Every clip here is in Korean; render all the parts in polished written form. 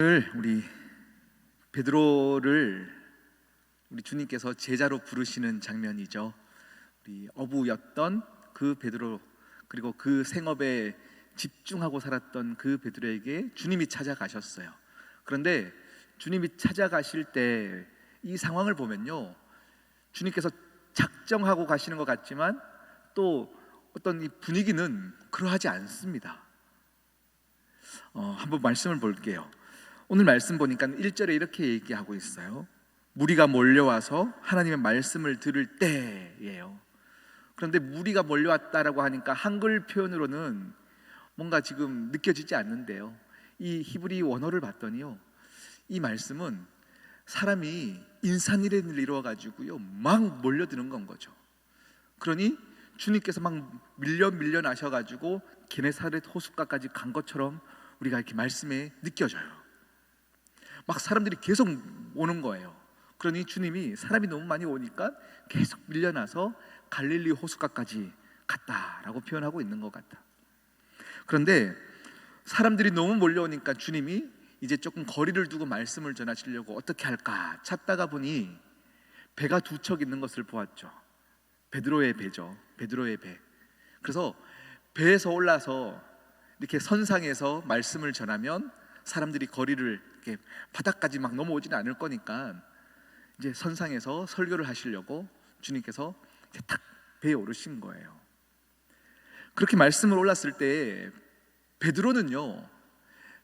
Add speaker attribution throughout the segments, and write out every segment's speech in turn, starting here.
Speaker 1: 오늘 우리 베드로를 우리 주님께서 제자로 부르시는 장면이죠. 우리 어부였던 그 베드로, 그리고 그 생업에 집중하고 살았던 그 베드로에게 주님이 찾아가셨어요. 그런데 주님이 찾아가실 때 이 상황을 보면요, 주님께서 작정하고 가시는 것 같지만 또 어떤 이 분위기는 그러하지 않습니다. 한번 말씀을 볼게요. 오늘 말씀 보니까 1절에 이렇게 얘기하고 있어요. 무리가 몰려와서 하나님의 말씀을 들을 때예요. 그런데 무리가 몰려왔다라고 하니까 한글 표현으로는 뭔가 지금 느껴지지 않는데요, 이 히브리 원어를 봤더니요, 이 말씀은 사람이 인산일해를 이루어가지고요 막 몰려드는 건 거죠. 그러니 주님께서 막 밀려 나셔가지고 게네사렛 호숫가까지 간 것처럼 우리가 이렇게 말씀에 느껴져요. 막 사람들이 계속 오는 거예요. 그러니 주님이 사람이 너무 많이 오니까 계속 밀려나서 갈릴리 호숫가까지 갔다라고 표현하고 있는 것 같다. 그런데 사람들이 너무 몰려오니까 주님이 이제 조금 거리를 두고 말씀을 전하시려고 어떻게 할까 찾다가 보니 배가 두 척 있는 것을 보았죠. 베드로의 배죠. 베드로의 배. 그래서 배에서 올라서 이렇게 선상에서 말씀을 전하면 사람들이 거리를 이렇게 바닥까지 막 넘어오지는 않을 거니까 이제 선상에서 설교를 하시려고 주님께서 이제 탁 배에 오르신 거예요. 그렇게 말씀을 올랐을 때 베드로는요,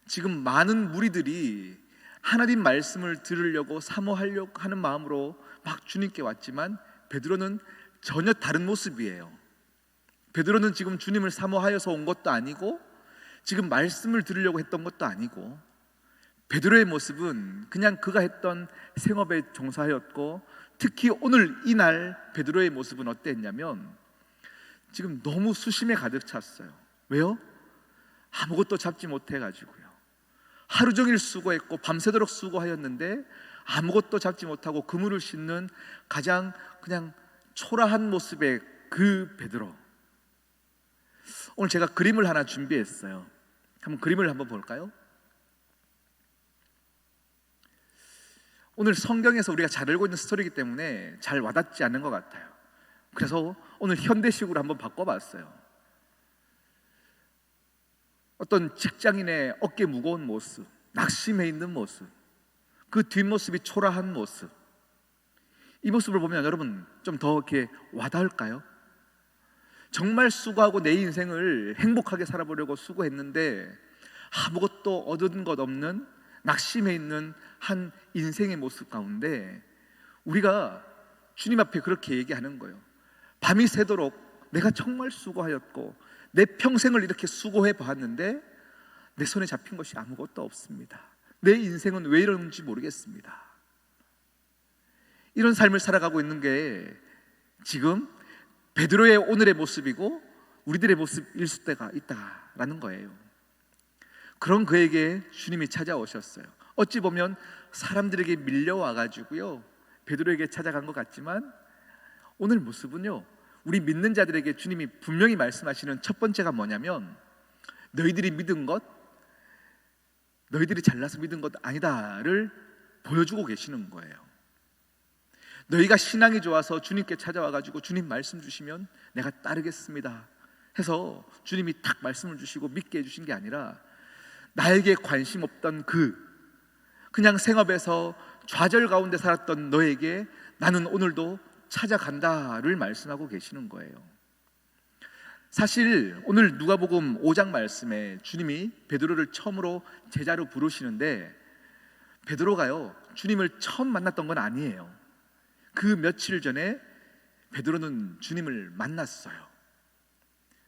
Speaker 1: 지금 많은 무리들이 하나님 말씀을 들으려고 사모하려고 하는 마음으로 막 주님께 왔지만 베드로는 전혀 다른 모습이에요. 베드로는 지금 주님을 사모하여서 온 것도 아니고 지금 말씀을 들으려고 했던 것도 아니고, 베드로의 모습은 그냥 그가 했던 생업에 종사하였고, 특히 오늘 이날 베드로의 모습은 어땠냐면 지금 너무 수심에 가득 찼어요. 왜요? 아무것도 잡지 못해가지고요. 하루 종일 수고했고 밤새도록 수고하였는데 아무것도 잡지 못하고 그물을 씻는 가장 그냥 초라한 모습의 그 베드로. 오늘 제가 그림을 하나 준비했어요. 한번 그림을 한번 볼까요? 오늘 성경에서 우리가 잘 알고 있는 스토리이기 때문에 잘 와닿지 않는 것 같아요. 그래서 오늘 현대식으로 한번 바꿔봤어요. 어떤 직장인의 어깨 무거운 모습, 낙심해 있는 모습, 그 뒷모습이 초라한 모습, 이 모습을 보면 여러분 좀 더 이렇게 와닿을까요? 정말 수고하고 내 인생을 행복하게 살아보려고 수고했는데 아무것도 얻은 것 없는 낙심해 있는 한 인생의 모습 가운데 우리가 주님 앞에 그렇게 얘기하는 거예요. 밤이 새도록 내가 정말 수고하였고 내 평생을 이렇게 수고해 봤는데 내 손에 잡힌 것이 아무것도 없습니다. 내 인생은 왜 이러는지 모르겠습니다. 이런 삶을 살아가고 있는 게 지금 베드로의 오늘의 모습이고 우리들의 모습일 때가 있다라는 거예요. 그런 그에게 주님이 찾아오셨어요. 어찌 보면 사람들에게 밀려와가지고요 베드로에게 찾아간 것 같지만 오늘 모습은요, 우리 믿는 자들에게 주님이 분명히 말씀하시는 첫 번째가 뭐냐면 너희들이 믿은 것, 너희들이 잘나서 믿은 것 아니다를 보여주고 계시는 거예요. 너희가 신앙이 좋아서 주님께 찾아와가지고 주님 말씀 주시면 내가 따르겠습니다 해서 주님이 딱 말씀을 주시고 믿게 해주신 게 아니라 나에게 관심 없던 그냥 생업에서 좌절 가운데 살았던 너에게 나는 오늘도 찾아간다를 말씀하고 계시는 거예요. 사실 오늘 누가복음 5장 말씀에 주님이 베드로를 처음으로 제자로 부르시는데 베드로가요 주님을 처음 만났던 건 아니에요. 그 며칠 전에 베드로는 주님을 만났어요.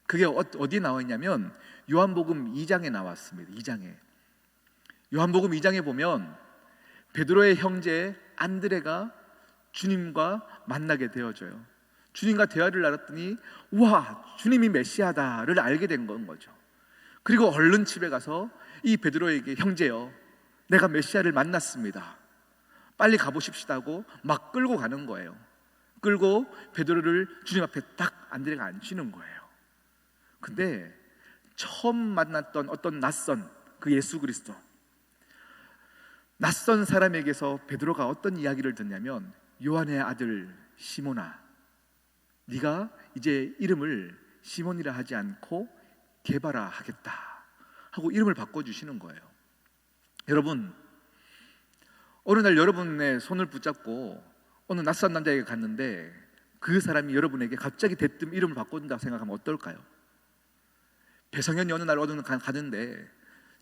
Speaker 1: 그게 어디에 나와 있냐면 요한복음 2장에 나왔습니다. 2장에. 요한복음 2장에 보면 베드로의 형제 안드레가 주님과 만나게 되어져요. 주님과 대화를 나눴더니 와, 주님이 메시아다를 알게 된 건 거죠. 그리고 얼른 집에 가서 이 베드로에게 형제요, 내가 메시아를 만났습니다. 빨리 가보십시다 하고 막 끌고 가는 거예요. 끌고 베드로를 주님 앞에 딱 안드레가 앉히는 거예요. 근데 처음 만났던 어떤 낯선 그 예수 그리스도, 낯선 사람에게서 베드로가 어떤 이야기를 듣냐면, 요한의 아들 시몬아, 네가 이제 이름을 시몬이라 하지 않고 게바라 하겠다 하고 이름을 바꿔주시는 거예요. 여러분, 어느 날 여러분의 손을 붙잡고 어느 낯선 남자에게 갔는데 그 사람이 여러분에게 갑자기 대뜸 이름을 바꿔준다고 생각하면 어떨까요? 배성현이 어느 날 가는데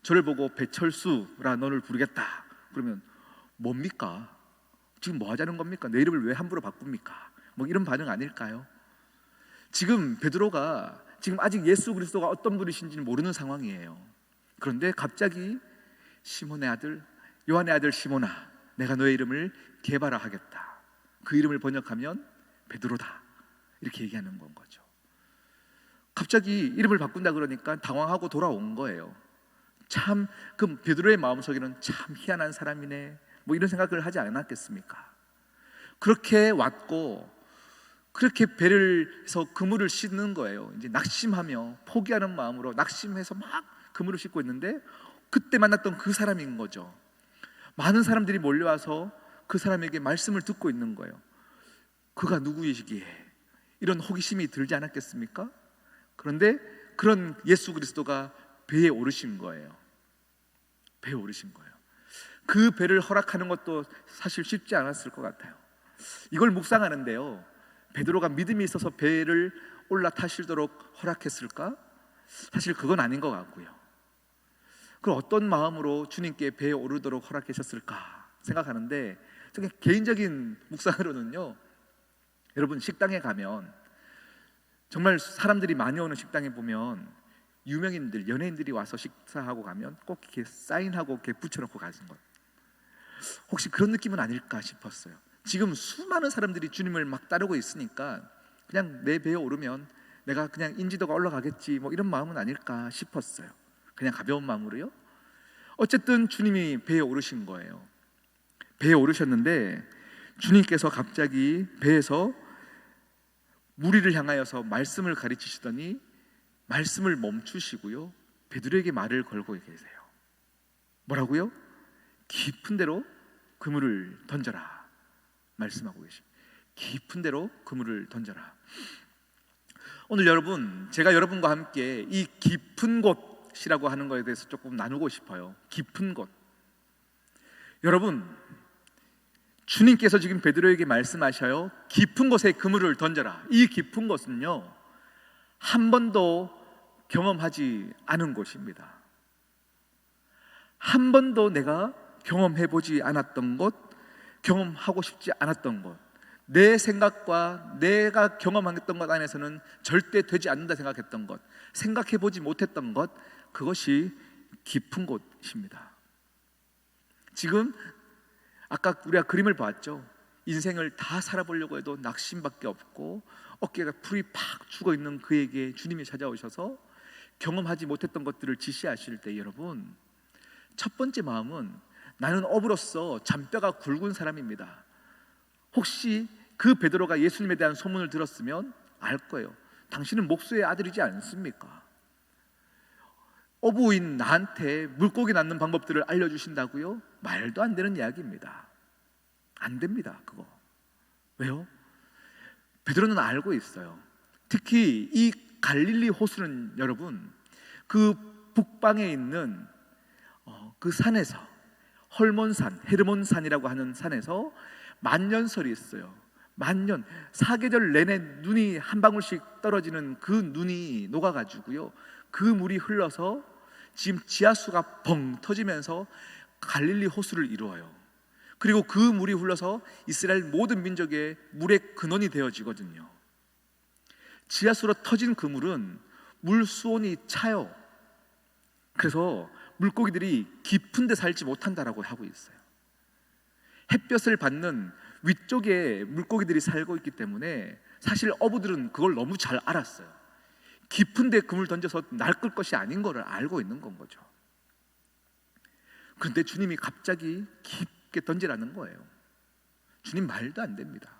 Speaker 1: 저를 보고 배철수라 너를 부르겠다 그러면 뭡니까? 지금 뭐 하자는 겁니까? 내 이름을 왜 함부로 바꿉니까? 뭐 이런 반응 아닐까요? 지금 베드로가 지금 아직 예수 그리스도가 어떤 분이신지는 모르는 상황이에요. 그런데 갑자기 시몬의 아들, 요한의 아들 시몬아, 내가 너의 이름을 게바라 하겠다. 그 이름을 번역하면 베드로다, 이렇게 얘기하는 건 거죠. 갑자기 이름을 바꾼다 그러니까 당황하고 돌아온 거예요. 참, 그 베드로의 마음속에는 참 희한한 사람이네, 뭐 이런 생각을 하지 않았겠습니까? 그렇게 왔고 그렇게 배를 해서 그물을 싣는 거예요. 이제 낙심하며 포기하는 마음으로 낙심해서 막 그물을 싣고 있는데 그때 만났던 그 사람인 거죠. 많은 사람들이 몰려와서 그 사람에게 말씀을 듣고 있는 거예요. 그가 누구이시기에 이런 호기심이 들지 않았겠습니까? 그런데 그런 예수 그리스도가 배에 오르신 거예요. 배에 오르신 거예요. 그 배를 허락하는 것도 사실 쉽지 않았을 것 같아요. 이걸 묵상하는데요, 베드로가 믿음이 있어서 배를 올라타시도록 허락했을까? 사실 그건 아닌 것 같고요. 그럼 어떤 마음으로 주님께 배에 오르도록 허락하셨을까 생각하는데, 저게 개인적인 묵상으로는요, 여러분 식당에 가면 정말 사람들이 많이 오는 식당에 보면 유명인들, 연예인들이 와서 식사하고 가면 꼭 이렇게 사인하고 이렇게 붙여놓고 가는 것, 혹시 그런 느낌은 아닐까 싶었어요. 지금 수많은 사람들이 주님을 막 따르고 있으니까 그냥 내 배에 오르면 내가 그냥 인지도가 올라가겠지, 뭐 이런 마음은 아닐까 싶었어요. 그냥 가벼운 마음으로요. 어쨌든 주님이 배에 오르신 거예요. 배에 오르셨는데 주님께서 갑자기 배에서 무리를 향하여서 말씀을 가르치시더니 말씀을 멈추시고요, 베드로에게 말을 걸고 계세요. 뭐라고요? 깊은 데로 그물을 던져라 말씀하고 계십니다. 깊은 데로 그물을 던져라. 오늘 여러분, 제가 여러분과 함께 이 깊은 곳이라고 하는 것에 대해서 조금 나누고 싶어요. 깊은 곳. 여러분, 주님께서 지금 베드로에게 말씀하셔요. 깊은 곳에 그물을 던져라. 이 깊은 곳은요, 한 번도 경험하지 않은 곳입니다. 한 번도 내가 경험해보지 않았던 곳, 경험하고 싶지 않았던 것, 내 생각과 내가 경험했던 것 안에서는 절대 되지 않는다 생각했던 것, 생각해보지 못했던 것, 그것이 깊은 곳입니다. 지금 아까 우리가 그림을 봤죠. 인생을 다 살아보려고 해도 낙심밖에 없고 어깨가 풀이 팍 죽어있는 그에게 주님이 찾아오셔서 경험하지 못했던 것들을 지시하실 때, 여러분, 첫 번째 마음은 나는 어부로서 잔뼈가 굵은 사람입니다. 혹시 그 베드로가 예수님에 대한 소문을 들었으면 알 거예요. 당신은 목수의 아들이지 않습니까? 어부인 나한테 물고기 낳는 방법들을 알려주신다고요? 말도 안 되는 이야기입니다. 안 됩니다, 그거. 왜요? 베드로는 알고 있어요. 특히 이 갈릴리 호수는 여러분, 그 북방에 있는 그 산에서, 헐몬산, 헤르몬산이라고 하는 산에서 만년설이 있어요. 만년, 사계절 내내 눈이 한 방울씩 떨어지는 그 눈이 녹아가지고요, 그 물이 흘러서 지금 지하수가 벙 터지면서 갈릴리 호수를 이루어요. 그리고 그 물이 흘러서 이스라엘 모든 민족의 물의 근원이 되어지거든요. 지하수로 터진 그 물은 물 수온이 차요. 그래서 물고기들이 깊은 데 살지 못한다라고 하고 있어요. 햇볕을 받는 위쪽에 물고기들이 살고 있기 때문에 사실 어부들은 그걸 너무 잘 알았어요. 깊은 데 그물 던져서 낚을 것이 아닌 거를 알고 있는 건 거죠. 그런데 주님이 갑자기 깊게 던지라는 거예요. 주님 말도 안 됩니다.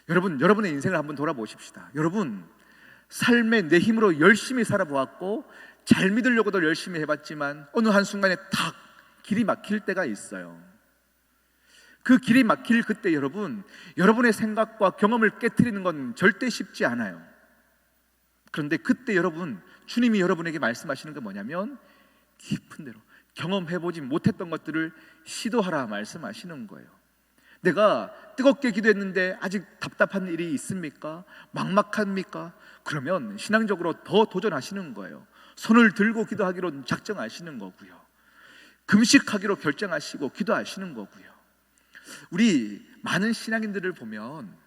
Speaker 1: 여러분, 여러분의 인생을 한번 돌아보십시다. 여러분, 삶에 내 힘으로 열심히 살아보았고 잘 믿으려고도 열심히 해봤지만 어느 한순간에 탁 길이 막힐 때가 있어요. 그 길이 막힐 그때 여러분의 생각과 경험을 깨트리는 건 절대 쉽지 않아요. 그런데 그때 주님이 여러분에게 말씀하시는 게 뭐냐면 깊은 대로 경험해보지 못했던 것들을 시도하라 말씀하시는 거예요. 내가 뜨겁게 기도했는데 아직 답답한 일이 있습니까? 막막합니까? 그러면 신앙적으로 더 도전하시는 거예요. 손을 들고 기도하기로 작정하시는 거고요. 금식하기로 결정하시고 기도하시는 거고요. 우리 많은 신앙인들을 보면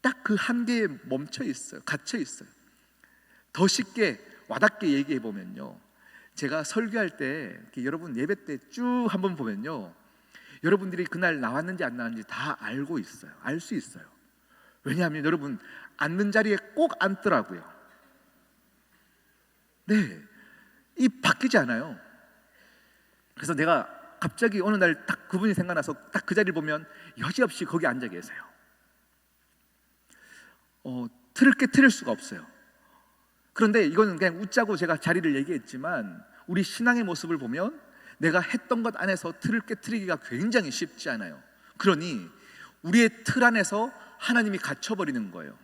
Speaker 1: 딱 그 한계에 멈춰 있어요. 갇혀 있어요. 더 쉽게 와닿게 얘기해 보면요, 제가 설교할 때 여러분 예배 때 쭉 한번 보면요, 여러분들이 그날 나왔는지 안 나왔는지 다 알고 있어요. 알 수 있어요. 왜냐하면 여러분 앉는 자리에 꼭 앉더라고요. 네, 이 바뀌지 않아요. 그래서 내가 갑자기 어느 날 딱 그분이 생각나서 딱 그 자리를 보면 여지없이 거기 앉아 계세요. 틀을 깨트릴 수가 없어요. 그런데 이거는 그냥 웃자고 제가 자리를 얘기했지만 우리 신앙의 모습을 보면 내가 했던 것 안에서 틀을 깨트리기가 굉장히 쉽지 않아요. 그러니 우리의 틀 안에서 하나님이 갇혀버리는 거예요.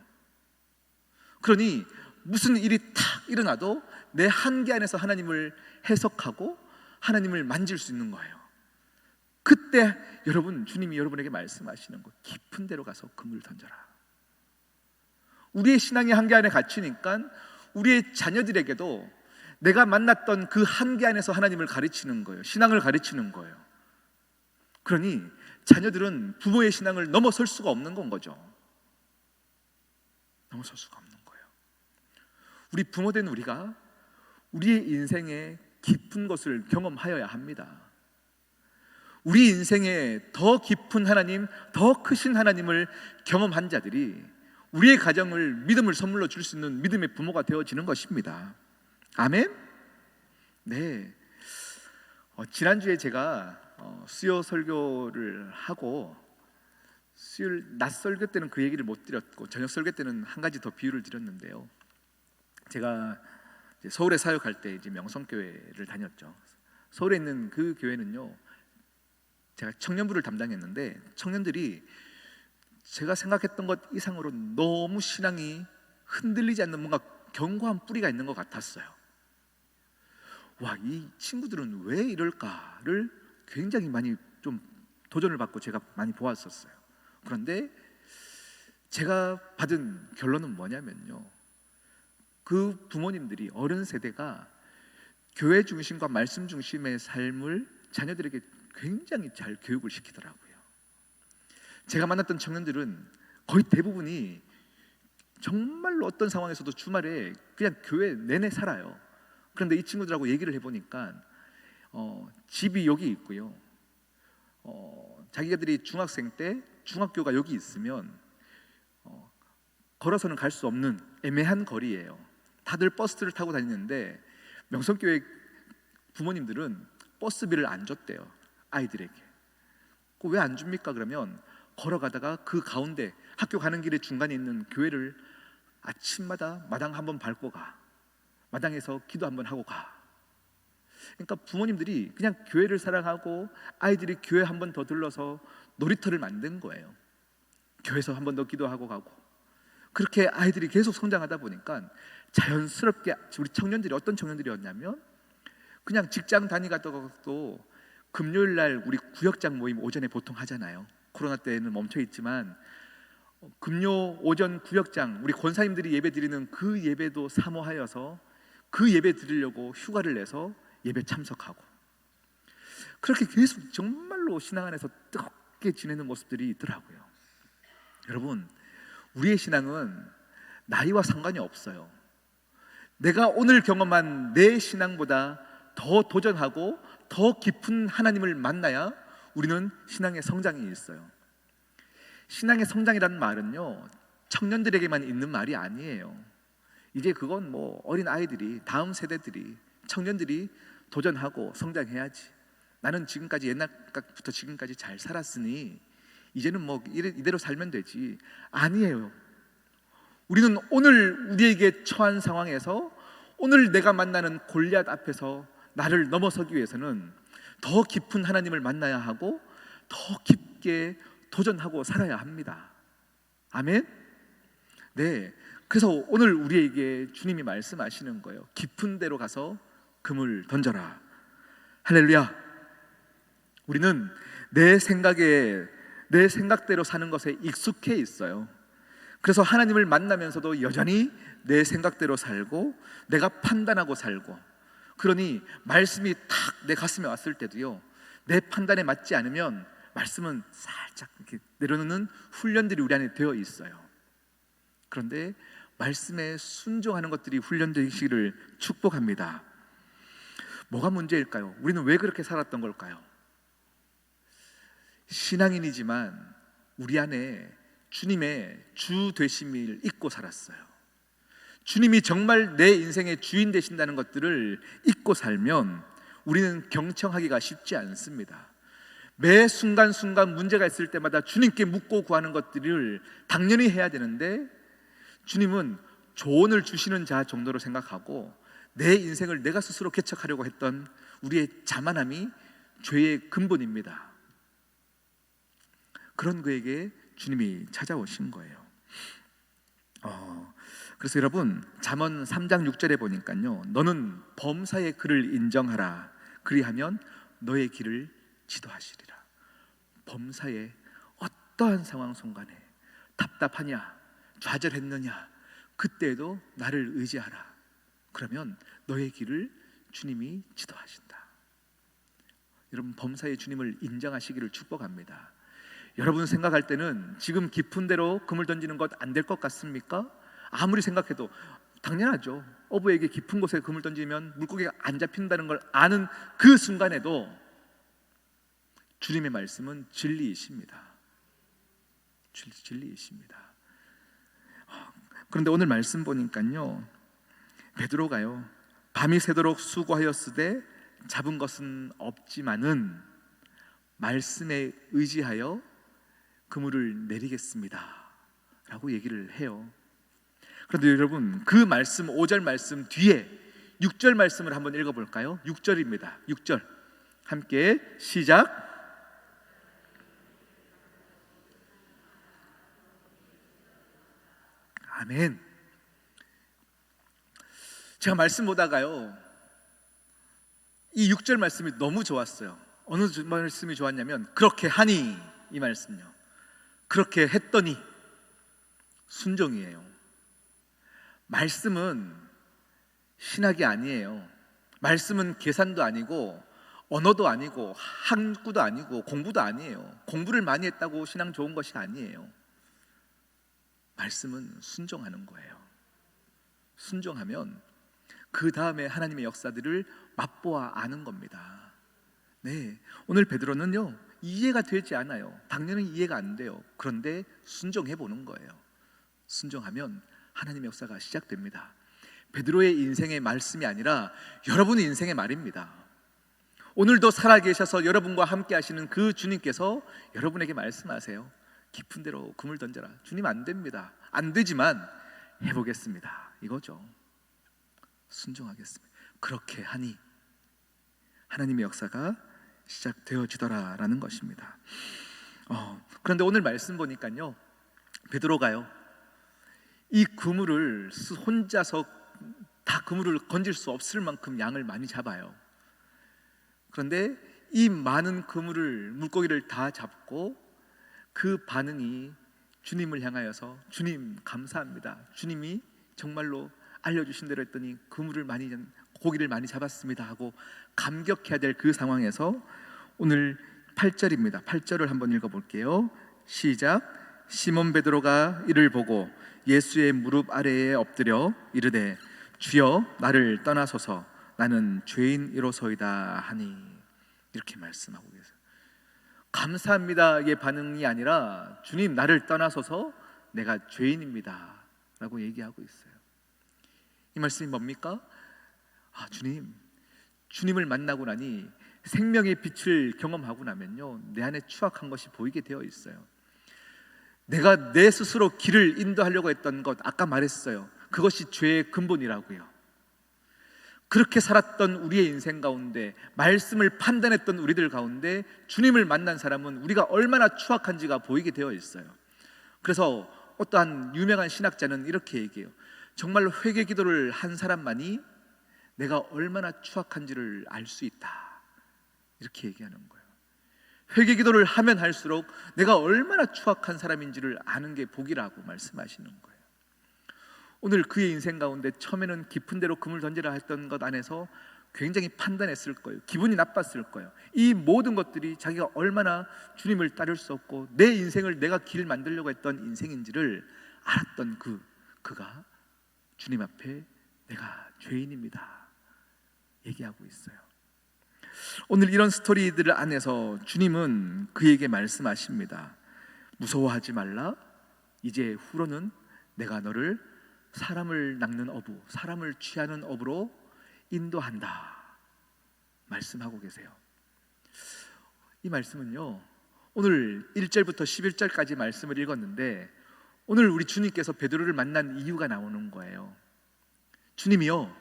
Speaker 1: 그러니 무슨 일이 탁 일어나도 내 한계 안에서 하나님을 해석하고 하나님을 만질 수 있는 거예요. 그때 주님이 여러분에게 말씀하시는 거, 깊은 데로 가서 그물을 던져라. 우리의 신앙의 한계 안에 갇히니까 우리의 자녀들에게도 내가 만났던 그 한계 안에서 하나님을 가르치는 거예요. 신앙을 가르치는 거예요. 그러니 자녀들은 부모의 신앙을 넘어설 수가 없는 건 거죠. 넘어설 수가 없는 거예요. 우리 부모된 우리가 우리의 인생에 깊은 것을 경험하여야 합니다. 우리 인생에 더 깊은 하나님, 더 크신 하나님을 경험한 자들이 우리의 가정을 믿음을 선물로 줄 수 있는 믿음의 부모가 되어지는 것입니다. 아멘? 네. 지난주에 제가 수요 설교를 하고 수요일 낮 설교 때는 그 얘기를 못 드렸고 저녁 설교 때는 한 가지 더 비유를 드렸는데요. 제가 이제 서울에 사역할 때 이제 명성교회를 다녔죠. 서울에 있는 그 교회는요, 제가 청년부를 담당했는데 청년들이 제가 생각했던 것 이상으로 너무 신앙이 흔들리지 않는 뭔가 견고한 뿌리가 있는 것 같았어요. 와, 이 친구들은 왜 이럴까를 굉장히 많이 좀 도전을 받고 제가 많이 보았었어요. 그런데 제가 받은 결론은 뭐냐면요, 그 부모님들이, 어른 세대가 교회 중심과 말씀 중심의 삶을 자녀들에게 굉장히 잘 교육을 시키더라고요. 제가 만났던 청년들은 거의 대부분이 정말로 어떤 상황에서도 주말에 그냥 교회 내내 살아요. 그런데 이 친구들하고 얘기를 해보니까 집이 여기 있고요, 자기들이 중학생 때 중학교가 여기 있으면 걸어서는 갈 수 없는 애매한 거리예요. 다들 버스를 타고 다니는데 명성교회 부모님들은 버스비를 안 줬대요, 아이들에게. 왜 안 줍니까? 그러면 걸어가다가 그 가운데 학교 가는 길에 중간에 있는 교회를 아침마다 마당 한번 밟고 가, 마당에서 기도 한번 하고 가. 그러니까 부모님들이 그냥 교회를 사랑하고 아이들이 교회 한번 더 들러서 놀이터를 만든 거예요. 교회에서 한번 더 기도하고 가고. 그렇게 아이들이 계속 성장하다 보니까 자연스럽게 우리 청년들이 어떤 청년들이었냐면 그냥 직장 다니다가도 금요일 날 우리 구역장 모임 오전에 보통 하잖아요. 코로나 때는 멈춰 있지만 금요 오전 구역장, 우리 권사님들이 예배 드리는 그 예배도 사모하여서 그 예배 드리려고 휴가를 내서 예배 참석하고, 그렇게 계속 정말로 신앙 안에서 뜨겁게 지내는 모습들이 있더라고요. 여러분, 우리의 신앙은 나이와 상관이 없어요. 내가 오늘 경험한 내 신앙보다 더 도전하고 더 깊은 하나님을 만나야 우리는 신앙의 성장이 있어요. 신앙의 성장이라는 말은요, 청년들에게만 있는 말이 아니에요. 이제 그건 어린 아이들이, 다음 세대들이, 청년들이 도전하고 성장해야지. 나는 지금까지, 옛날부터 지금까지 잘 살았으니 이제는 이대로 살면 되지. 아니에요. 우리는 오늘 우리에게 처한 상황에서, 오늘 내가 만나는 골리앗 앞에서 나를 넘어서기 위해서는 더 깊은 하나님을 만나야 하고 더 깊게 도전하고 살아야 합니다. 아멘? 네. 그래서 오늘 우리에게 주님이 말씀하시는 거예요. 깊은 데로 가서 금을 던져라. 할렐루야. 우리는 내 생각대로 사는 것에 익숙해 있어요. 그래서 하나님을 만나면서도 여전히 내 생각대로 살고 내가 판단하고 살고, 그러니 말씀이 탁 내 가슴에 왔을 때도요, 내 판단에 맞지 않으면 말씀은 살짝 이렇게 내려놓는 훈련들이 우리 안에 되어 있어요. 그런데 말씀에 순종하는 것들이 훈련되시기를 축복합니다. 뭐가 문제일까요? 우리는 왜 그렇게 살았던 걸까요? 신앙인이지만 우리 안에 주님의 주 되심을 잊고 살았어요. 주님이 정말 내 인생의 주인 되신다는 것들을 잊고 살면 우리는 경청하기가 쉽지 않습니다. 매 순간순간 문제가 있을 때마다 주님께 묻고 구하는 것들을 당연히 해야 되는데, 주님은 조언을 주시는 자 정도로 생각하고 내 인생을 내가 스스로 개척하려고 했던 우리의 자만함이 죄의 근본입니다. 그런 그에게 주님이 찾아오신 거예요. 그래서 여러분, 잠언 3장 6절에 보니까요, 너는 범사의 그를 인정하라. 그리하면 너의 길을 지도하시리라. 범사의 어떠한 상황 순간에 답답하냐, 좌절했느냐, 그때도 나를 의지하라. 그러면 너의 길을 주님이 지도하신다. 여러분, 범사의 주님을 인정하시기를 축복합니다. 여러분 생각할 때는 지금 깊은 데로 금을 던지는 것 안 될 것 같습니까? 아무리 생각해도 당연하죠. 어부에게 깊은 곳에 금을 던지면 물고기가 안 잡힌다는 걸 아는 그 순간에도 주님의 말씀은 진리이십니다. 진리이십니다. 그런데 오늘 말씀 보니까요, 베드로가요, 밤이 새도록 수고하였으되 잡은 것은 없지만은 말씀에 의지하여 그물을 내리겠습니다 라고 얘기를 해요. 그런데 여러분, 그 말씀 5절 말씀 뒤에 6절 말씀을 한번 읽어볼까요? 6절입니다. 6절 함께 시작. 아멘. 제가 말씀 보다가요, 이 6절 말씀이 너무 좋았어요. 어느 말씀이 좋았냐면 그렇게 하니, 이 말씀요, 그렇게 했더니 순종이에요. 말씀은 신학이 아니에요. 말씀은 계산도 아니고 언어도 아니고 학구도 아니고 공부도 아니에요. 공부를 많이 했다고 신앙 좋은 것이 아니에요. 말씀은 순종하는 거예요. 순종하면 그 다음에 하나님의 역사들을 맛보아 아는 겁니다. 네, 오늘 베드로는요, 이해가 되지 않아요. 당연히 이해가 안 돼요. 그런데 순종해 보는 거예요. 순종하면 하나님의 역사가 시작됩니다. 베드로의 인생의 말씀이 아니라 여러분의 인생의 말입니다. 오늘도 살아계셔서 여러분과 함께 하시는 그 주님께서 여러분에게 말씀하세요. 깊은 데로 금을 던져라. 주님 안 됩니다. 안 되지만 해보겠습니다, 이거죠. 순종하겠습니다. 그렇게 하니 하나님의 역사가 시작되어지더라라는 것입니다. 그런데 오늘 말씀 보니까요, 베드로가요, 이 그물을 혼자서 다 그물을 건질 수 없을 만큼 양을 많이 잡아요. 그런데 이 많은 그물을, 물고기를 다 잡고 그 반응이 주님을 향하여서 주님 감사합니다, 주님이 정말로 알려주신 대로 했더니 고기를 많이 잡았습니다 하고 감격해야 될 그 상황에서 오늘 8절입니다. 8절을 한번 읽어볼게요. 시작. 시몬 베드로가 이를 보고 예수의 무릎 아래에 엎드려 이르되 주여 나를 떠나소서 나는 죄인이로소이다 하니, 이렇게 말씀하고 계세요. 감사합니다의 반응이 아니라 주님 나를 떠나소서 내가 죄인입니다 라고 얘기하고 있어요. 이 말씀이 뭡니까? 주님을 만나고 나니 생명의 빛을 경험하고 나면요, 내 안에 추악한 것이 보이게 되어 있어요. 내가 내 스스로 길을 인도하려고 했던 것, 아까 말했어요. 그것이 죄의 근본이라고요. 그렇게 살았던 우리의 인생 가운데, 말씀을 판단했던 우리들 가운데 주님을 만난 사람은 우리가 얼마나 추악한지가 보이게 되어 있어요. 그래서 어떠한 유명한 신학자는 이렇게 얘기해요. 정말로 회개 기도를 한 사람만이 내가 얼마나 추악한지를 알 수 있다, 이렇게 얘기하는 거예요. 회개 기도를 하면 할수록 내가 얼마나 추악한 사람인지를 아는 게 복이라고 말씀하시는 거예요. 오늘 그의 인생 가운데 처음에는 깊은 데로 금을 던지라 했던 것 안에서 굉장히 판단했을 거예요. 기분이 나빴을 거예요. 이 모든 것들이 자기가 얼마나 주님을 따를 수 없고 내 인생을 내가 길 만들려고 했던 인생인지를 알았던 그가 주님 앞에 내가 죄인입니다 얘기하고 있어요. 오늘 이런 스토리들 안에서 주님은 그에게 말씀하십니다. 무서워하지 말라. 이제 후로는 내가 너를 사람을 낚는 어부, 사람을 취하는 어부로 인도한다 말씀하고 계세요. 이 말씀은요, 오늘 1절부터 11절까지 말씀을 읽었는데 오늘 우리 주님께서 베드로를 만난 이유가 나오는 거예요. 주님이요,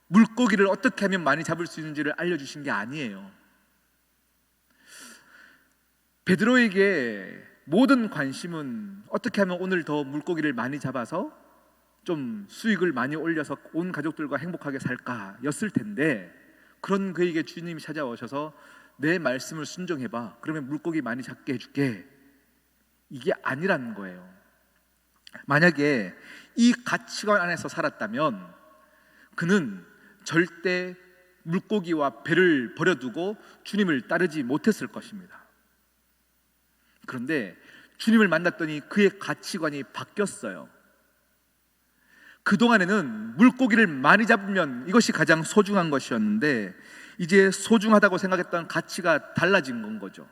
Speaker 1: 물고기를 어떻게 하면 많이 잡을 수 있는지를 알려주신 게 아니에요. 베드로에게 모든 관심은 어떻게 하면 오늘 더 물고기를 많이 잡아서 좀 수익을 많이 올려서 온 가족들과 행복하게 살까 였을 텐데, 그런 그에게 주님이 찾아오셔서 내 말씀을 순종해봐, 그러면 물고기 많이 잡게 해줄게, 이게 아니라는 거예요. 만약에 이 가치관 안에서 살았다면 그는 절대 물고기와 배를 버려두고 주님을 따르지 못했을 것입니다. 그런데 주님을 만났더니 그의 가치관이 바뀌었어요. 그동안에는 물고기를 많이 잡으면 이것이 가장 소중한 것이었는데 이제 소중하다고 생각했던 가치가 달라진 건 거죠.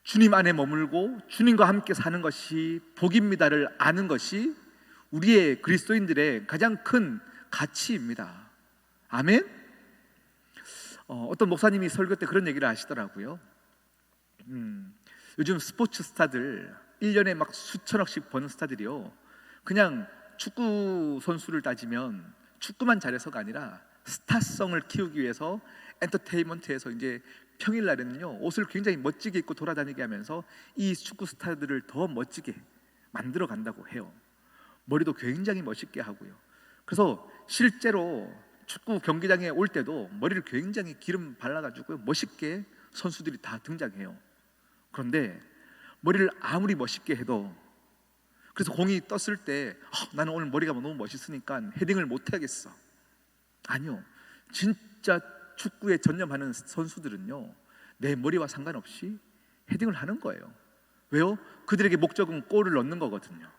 Speaker 1: 주님 안에 머물고 주님과 함께 사는 것이 복입니다를 아는 것이 우리의 그리스도인들의 가장 큰 가치입니다. 아멘? 어떤 목사님이 설교 때 그런 얘기를 하시더라고요. 요즘 스포츠 스타들 1년에 막 수천억씩 버는 스타들이요, 그냥 축구 선수를 따지면 축구만 잘해서가 아니라 스타성을 키우기 위해서 엔터테인먼트에서 이제 평일날에는요 옷을 굉장히 멋지게 입고 돌아다니게 하면서 이 축구 스타들을 더 멋지게 만들어 간다고 해요. 머리도 굉장히 멋있게 하고요. 그래서 실제로 축구 경기장에 올 때도 머리를 굉장히 기름 발라가지고 멋있게 선수들이 다 등장해요. 그런데 머리를 아무리 멋있게 해도, 그래서 공이 떴을 때 나는 오늘 머리가 너무 멋있으니까 헤딩을 못 해야겠어. 아니요, 진짜 축구에 전념하는 선수들은요 내 머리와 상관없이 헤딩을 하는 거예요. 왜요? 그들에게 목적은 골을 넣는 거거든요.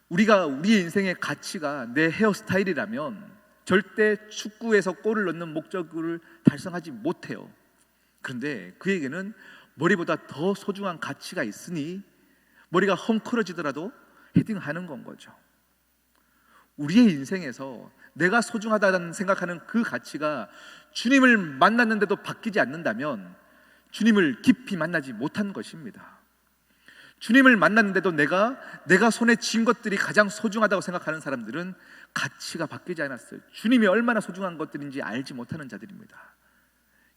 Speaker 1: 우리가 우리의 인생의 가치가 내 헤어스타일이라면 절대 축구에서 골을 넣는 목적을 달성하지 못해요. 그런데 그에게는 머리보다 더 소중한 가치가 있으니 머리가 헝클어지더라도 헤딩하는 건 거죠. 우리의 인생에서 내가 소중하다는 생각하는 그 가치가 주님을 만났는데도 바뀌지 않는다면 주님을 깊이 만나지 못한 것입니다. 주님을 만났는데도 내가 손에 쥔 것들이 가장 소중하다고 생각하는 사람들은 가치가 바뀌지 않았어요. 주님이 얼마나 소중한 것들인지 알지 못하는 자들입니다.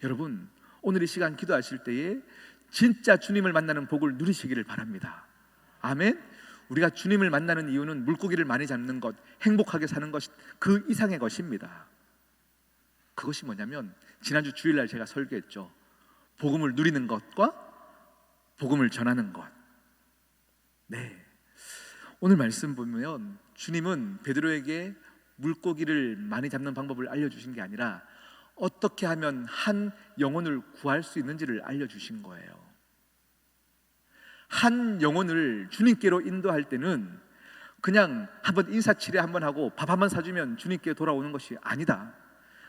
Speaker 1: 여러분, 오늘 이 시간 기도하실 때에 진짜 주님을 만나는 복을 누리시기를 바랍니다. 아멘. 우리가 주님을 만나는 이유는 물고기를 많이 잡는 것, 행복하게 사는 것, 그 이상의 것입니다. 그것이 뭐냐면 지난주 주일날 제가 설교했죠. 복음을 누리는 것과 복음을 전하는 것. 네, 오늘 말씀 보면 주님은 베드로에게 물고기를 많이 잡는 방법을 알려주신 게 아니라 어떻게 하면 한 영혼을 구할 수 있는지를 알려주신 거예요. 한 영혼을 주님께로 인도할 때는 그냥 한번 인사치레 한번 하고 밥 한번 사주면 주님께 돌아오는 것이 아니다.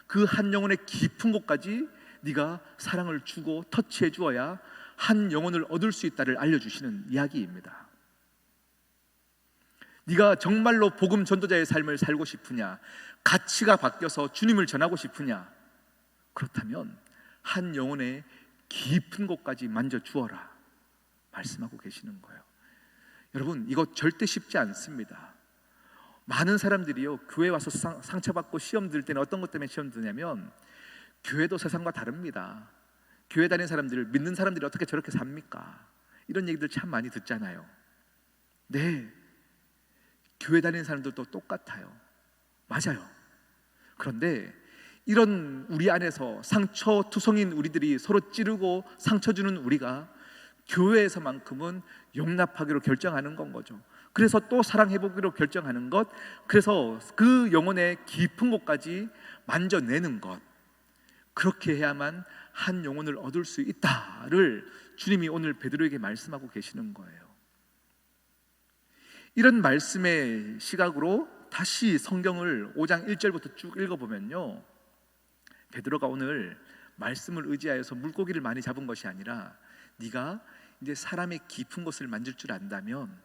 Speaker 1: 그 한 영혼의 깊은 곳까지 네가 사랑을 주고 터치해 주어야 한 영혼을 얻을 수 있다를 알려주시는 이야기입니다. 네가 정말로 복음 전도자의 삶을 살고 싶으냐, 가치가 바뀌어서 주님을 전하고 싶으냐, 그렇다면 한 영혼의 깊은 곳까지 만져 주어라 말씀하고 계시는 거예요. 여러분, 이거 절대 쉽지 않습니다. 많은 사람들이요 교회 와서 상처받고 시험 들 때는 어떤 것 때문에 시험 드냐면 교회도 세상과 다릅니다. 교회 다니는 사람들, 믿는 사람들이 어떻게 저렇게 삽니까? 이런 얘기들 참 많이 듣잖아요. 네, 교회 다니는 사람들도 똑같아요. 맞아요. 그런데 이런 우리 안에서 상처투성인 우리들이 서로 찌르고 상처 주는 우리가 교회에서만큼은 용납하기로 결정하는 건 거죠. 그래서 또 사랑해보기로 결정하는 것, 그래서 그 영혼의 깊은 곳까지 만져내는 것, 그렇게 해야만 한 영혼을 얻을 수 있다를 주님이 오늘 베드로에게 말씀하고 계시는 거예요. 이런 말씀의 시각으로 다시 성경을 5장 1절부터 쭉 읽어보면요, 베드로가 오늘 말씀을 의지하여서 물고기를 많이 잡은 것이 아니라 네가 이제 사람의 깊은 곳을 만질 줄 안다면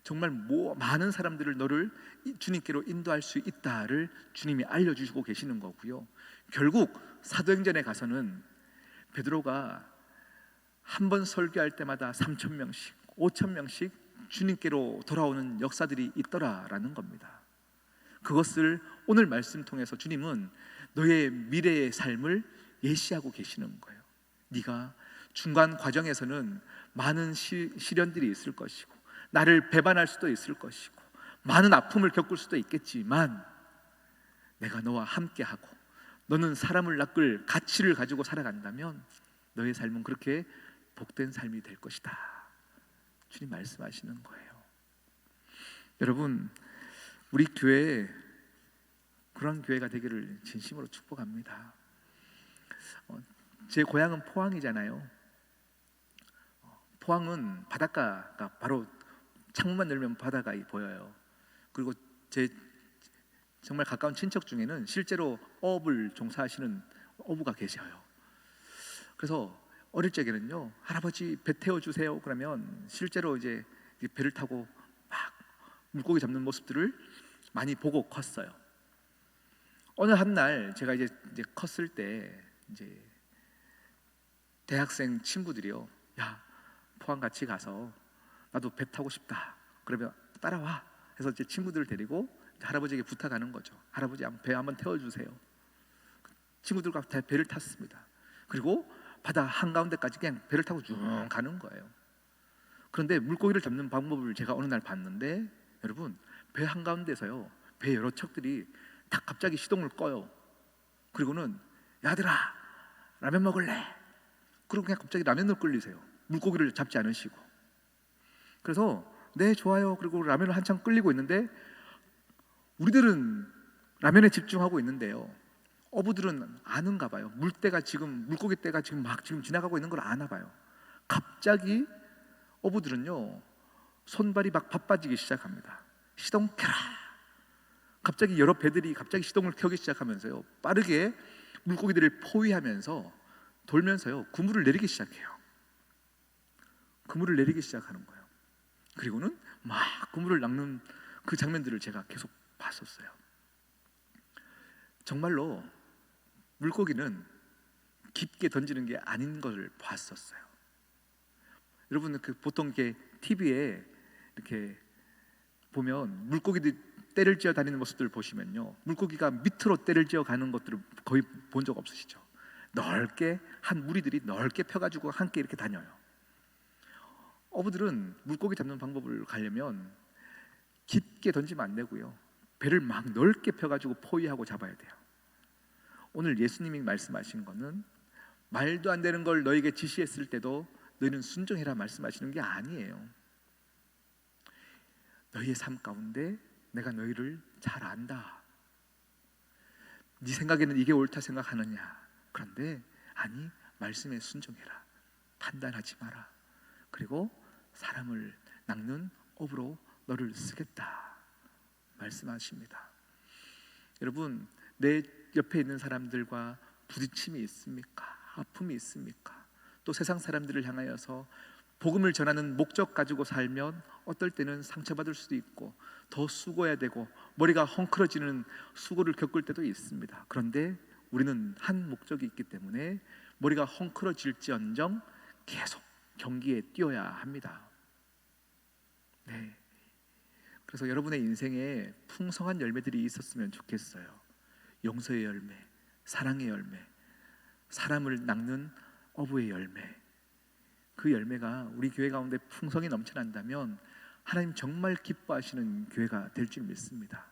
Speaker 1: 정말 많은 사람들을 너를 주님께로 인도할 수 있다를 주님이 알려주시고 계시는 거고요. 결국 사도행전에 가서는 베드로가 한 번 설교할 때마다 3,000명씩 5,000명씩 주님께로 돌아오는 역사들이 있더라라는 겁니다. 그것을 오늘 말씀 통해서 주님은 너의 미래의 삶을 예시하고 계시는 거예요. 네가 중간 과정에서는 많은 시련들이 있을 것이고 나를 배반할 수도 있을 것이고 많은 아픔을 겪을 수도 있겠지만 내가 너와 함께하고 너는 사람을 낚을 가치를 가지고 살아간다면 너의 삶은 그렇게 복된 삶이 될 것이다. 주님 말씀하시는 거예요. 여러분, 우리 교회에 그런 교회가 되기를 진심으로 축복합니다. 제 고향은 포항이잖아요. 포항은 바닷가가 바로 창문만 열면 바다가 보여요. 그리고 제 정말 가까운 친척 중에는 실제로 어업을 종사하시는 어부가 계셔요. 그래서 어릴 적에는요, 할아버지 배 태워주세요 그러면 실제로 이제 배를 타고 막 물고기 잡는 모습들을 많이 보고 컸어요. 어느 한 날 제가 이제 컸을 때 이제 대학생 친구들이요, 야 포항 같이 가서 나도 배 타고 싶다. 그러면 따라와. 해서 제 친구들을 데리고 할아버지에게 부탁하는 거죠. 할아버지 배 한번 태워주세요. 친구들과 배를 탔습니다. 그리고 바다 한가운데까지 그냥 배를 타고 쭉 가는 거예요. 그런데 물고기를 잡는 방법을 제가 어느 날 봤는데 여러분, 배 한가운데서요 배 여러 척들이 다 갑자기 시동을 꺼요. 그리고는 야들아 라면 먹을래? 그리고 그냥 갑자기 라면을 끓이세요. 물고기를 잡지 않으시고. 그래서 네 좋아요. 그리고 라면을 한참 끓이고 있는데 우리들은 라면에 집중하고 있는데요, 어부들은 아는가 봐요. 물고기 떼가 지금 지나가고 있는 걸 아나 봐요. 갑자기 어부들은요 손발이 막 바빠지기 시작합니다. 시동 켜라. 갑자기 여러 배들이 갑자기 시동을 켜기 시작하면서요 빠르게 물고기들을 포위하면서 돌면서요 그물을 내리기 시작해요. 그물을 내리기 시작하는 거예요. 그리고는 막 그물을 낚는 그 장면들을 제가 계속 봤었어요. 정말로 물고기는 깊게 던지는 게 아닌 걸 봤었어요. 여러분 보통 이렇게 TV에 이렇게 보면 물고기들 떼를 지어 다니는 모습들을 보시면요, 물고기가 밑으로 떼를 지어 가는 것들을 거의 본 적 없으시죠? 넓게 한 무리들이 넓게 펴가지고 함께 이렇게 다녀요. 어부들은 물고기 잡는 방법을 가려면 깊게 던지면 안 되고요, 배를 막 넓게 펴가지고 포위하고 잡아야 돼요. 오늘 예수님이 말씀하시는 거는 말도 안 되는 걸 너에게 지시했을 때도 너희는 순종해라 말씀하시는 게 아니에요. 너희의 삶 가운데 내가 너희를 잘 안다. 네 생각에는 이게 옳다 생각하느냐? 그런데 아니, 말씀에 순종해라. 판단하지 마라. 그리고 사람을 낚는 업으로 너를 쓰겠다 말씀하십니다. 여러분, 내 옆에 있는 사람들과 부딪힘이 있습니까? 아픔이 있습니까? 또 세상 사람들을 향하여서 복음을 전하는 목적 가지고 살면 어떨 때는 상처받을 수도 있고 더 수고해야 되고 머리가 헝클어지는 수고를 겪을 때도 있습니다. 그런데 우리는 한 목적이 있기 때문에 머리가 헝클어질지언정 계속 경기에 뛰어야 합니다. 네. 그래서 여러분의 인생에 풍성한 열매들이 있었으면 좋겠어요. 용서의 열매, 사랑의 열매, 사람을 낚는 어부의 열매. 그 열매가 우리 교회 가운데 풍성히 넘쳐난다면 하나님 정말 기뻐하시는 교회가 될 줄 믿습니다.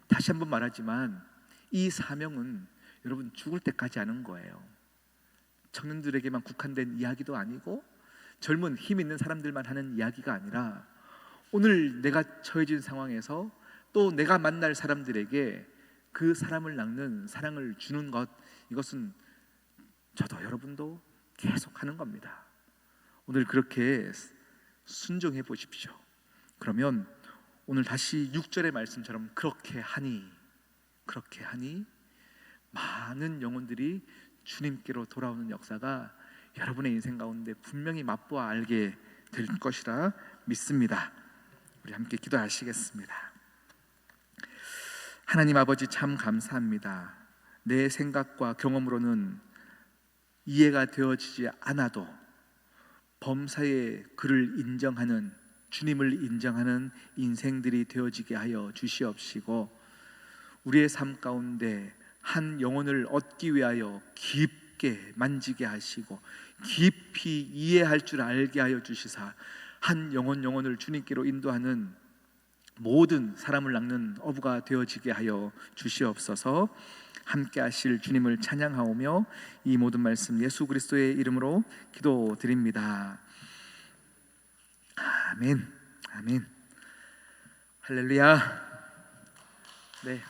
Speaker 1: 다시 한번 말하지만 이 사명은 여러분 죽을 때까지 하는 거예요. 청년들에게만 국한된 이야기도 아니고 젊은 힘 있는 사람들만 하는 이야기가 아니라 오늘 내가 처해진 상황에서 또 내가 만날 사람들에게 그 사람을 낚는 사랑을 주는 것, 이것은 저도 여러분도 계속 하는 겁니다. 오늘 그렇게 순종해 보십시오. 그러면 오늘 다시 6절의 말씀처럼 그렇게 하니 많은 영혼들이 주님께로 돌아오는 역사가 여러분의 인생 가운데 분명히 맛보아 알게 될 것이라 믿습니다. 우리 함께 기도하시겠습니다. 하나님 아버지, 참 감사합니다. 내 생각과 경험으로는 이해가 되어지지 않아도 범사의 그를 인정하는, 주님을 인정하는 인생들이 되어지게 하여 주시옵시고, 우리의 삶 가운데 한 영혼을 얻기 위하여 깊게 만지게 하시고 깊이 이해할 줄 알게 하여 주시사 한 영혼을 주님께로 인도하는 모든 사람을 낚는 어부가 되어지게 하여 주시옵소서. 함께 하실 주님을 찬양하오며 이 모든 말씀 예수 그리스도의 이름으로 기도드립니다. 아멘. 아멘. 할렐루야. 네.